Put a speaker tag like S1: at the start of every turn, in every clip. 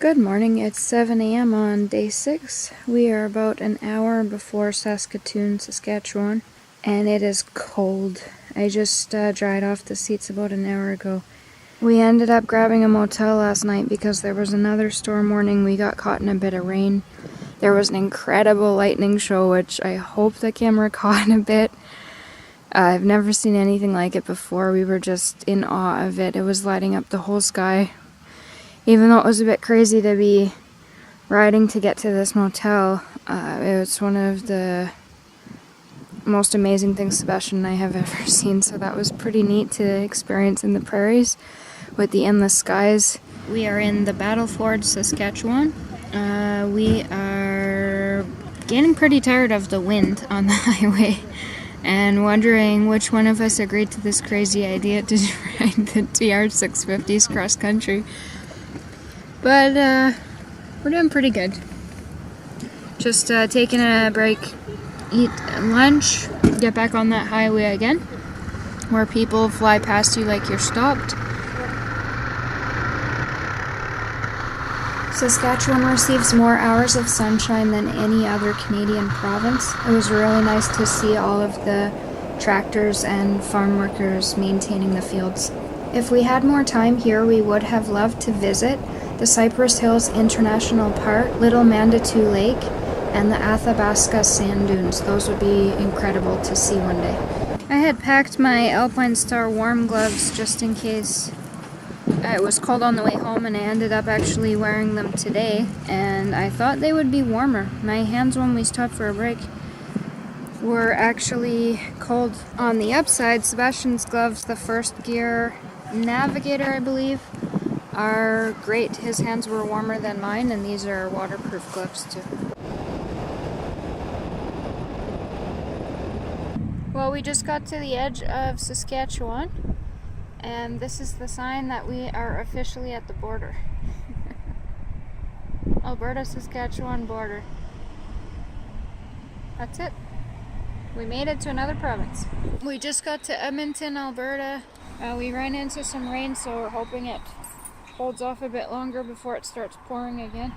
S1: Good morning, it's 7 a.m. on day 6. We are about an hour before Saskatoon, Saskatchewan, and it is cold. I just dried off the seats about an hour ago. We ended up grabbing a motel last night because there was another storm warning. We got caught in a bit of rain. There was an incredible lightning show, which I hope the camera caught in a bit. I've never seen anything like it before. We were just in awe of it. It was lighting up the whole sky. Even though it was a bit crazy to be riding to get to this motel, it was one of the most amazing things Sebastian and I have ever seen, so that was pretty neat to experience in the prairies with the endless skies. We are in the Battleford, Saskatchewan. We are getting pretty tired of the wind on the highway and wondering which one of us agreed to this crazy idea to ride the TR650s cross country. But we're doing pretty good. Just taking a break, eat lunch, get back on that highway again, where people fly past you like you're stopped. Saskatchewan receives more hours of sunshine than any other Canadian province. It was really nice to see all of the tractors and farm workers maintaining the fields. If we had more time here, we would have loved to visit the Cypress Hills International Park, Little Manitou Lake, and the Athabasca Sand Dunes. Those would be incredible to see one day. I had packed my Alpine Star warm gloves just in case it was cold on the way home, and I ended up actually wearing them today, and I thought they would be warmer. My hands when we stopped for a break were actually cold. On the upside, Sebastian's gloves, the First Gear Navigator, I believe, are great. His hands were warmer than mine, and these are waterproof gloves too. Well, we just got to the edge of Saskatchewan, and this is the sign that we are officially at the border. Alberta, Saskatchewan border. That's it. We made it to another province. We just got to Edmonton, Alberta. We ran into some rain, so we're hoping it holds off a bit longer before it starts pouring again.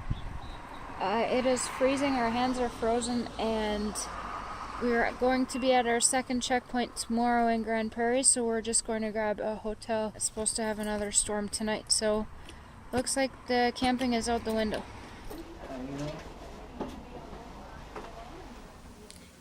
S1: It is freezing, our hands are frozen, and we're going to be at our second checkpoint tomorrow in Grand Prairie, so we're just going to grab a hotel. It's supposed to have another storm tonight, so looks like the camping is out the window.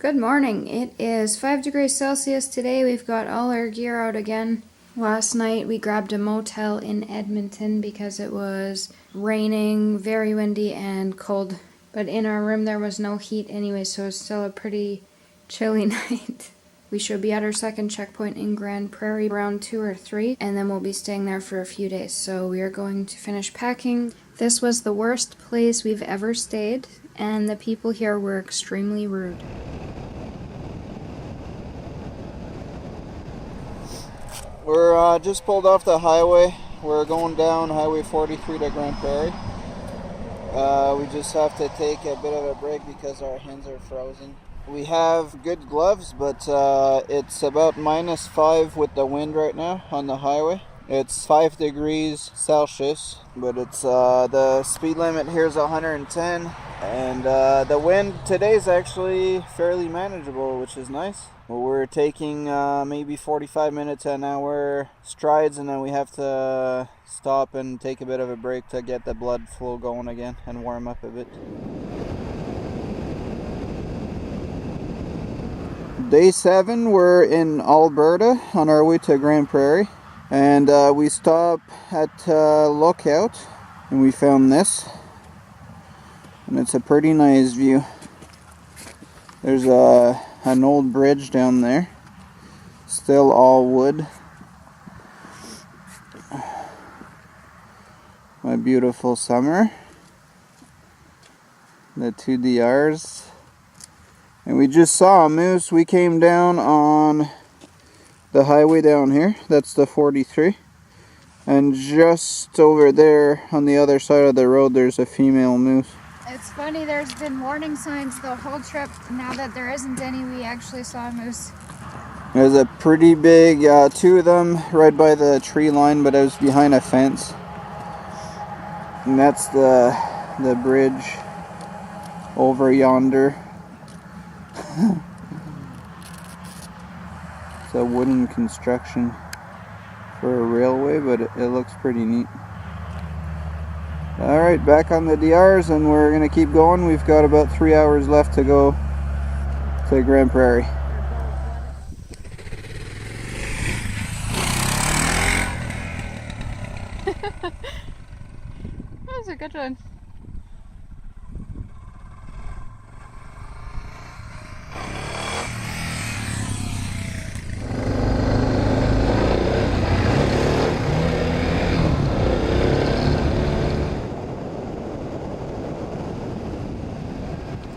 S1: Good morning. It is 5 degrees Celsius today. We've got all our gear out again. Last night we grabbed a motel in Edmonton because it was raining, very windy and cold. But in our room there was no heat anyway, so it's still a pretty chilly night. We should be at our second checkpoint in Grand Prairie around 2 or 3, and then we'll be staying there for a few days. So we are going to finish packing. This was the worst place we've ever stayed, and the people here were extremely rude.
S2: We're just pulled off the highway. We're going down Highway 43 to Grand Prairie. We just have to take a bit of a break because our hands are frozen. We have good gloves, but it's about -5 with the wind right now on the highway. It's 5 degrees Celsius, but it's the speed limit here is 110, and the wind today is actually fairly manageable, which is nice. Well, we're taking maybe 45 minutes an hour strides, and then we have to stop and take a bit of a break to get the blood flow going again and warm up a bit. Day 7, we're in Alberta on our way to Grand Prairie, and we stop at Lookout, and we found this, and it's a pretty nice view. There's an old bridge down there, still all wood. My beautiful summer, the 2 DRs, and we just saw a moose. We came down on the highway down here, that's the 43, and just over there on the other side of the road there's a female moose.
S1: It's funny, there's been warning signs the whole trip. Now that there isn't any, we actually saw a moose.
S2: There's a pretty big, 2 of them right by the tree line, but it was behind a fence. And that's the bridge over yonder. It's a wooden construction for a railway, but it looks pretty neat. Alright, back on the DRs, and we're going to keep going. We've got about 3 hours left to go to Grand Prairie.
S1: That was a good one.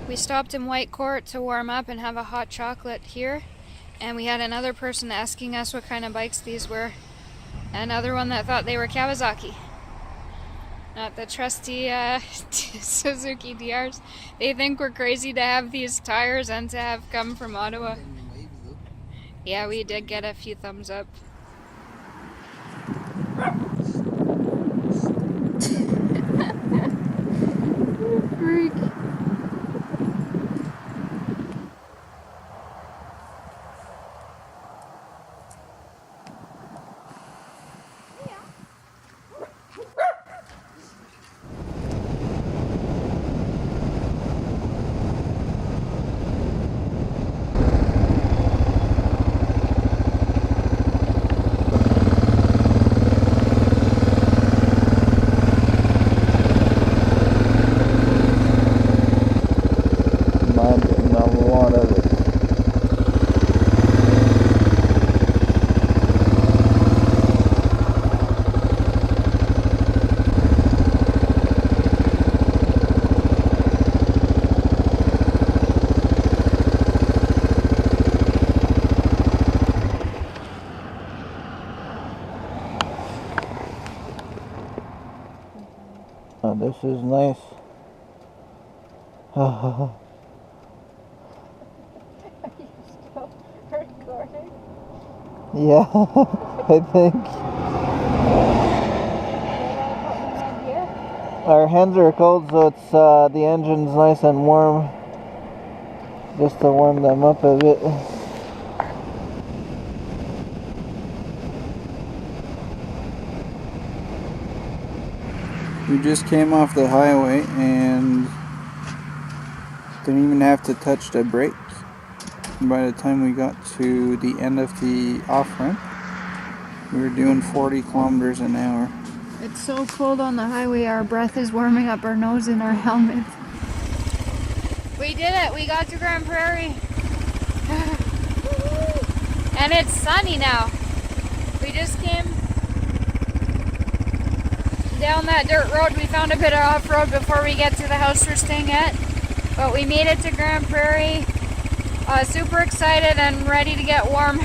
S1: We stopped in White Court to warm up and have a hot chocolate here, and we had another person asking us what kind of bikes these were. Another one that thought they were Kawasaki, not the trusty Suzuki DRs. They think we're crazy to have these tires and to have come from Ottawa. Yeah, we did get a few thumbs up. Freak.
S2: This is nice.
S1: Are you still recording?
S2: Yeah, I think. Our hands are cold, so it's the engine's nice and warm. Just to warm them up a bit. We just came off the highway and didn't even have to touch the brakes. By the time we got to the end of the off-ramp, we were doing 40 kilometers an hour.
S1: It's so cold on the highway, our breath is warming up our nose in our helmets. We did it! We got to Grand Prairie! And it's sunny now. We just came down that dirt road. We found a bit of off-road before we get to the house we're staying at. But we made it to Grand Prairie. Super excited and ready to get warm.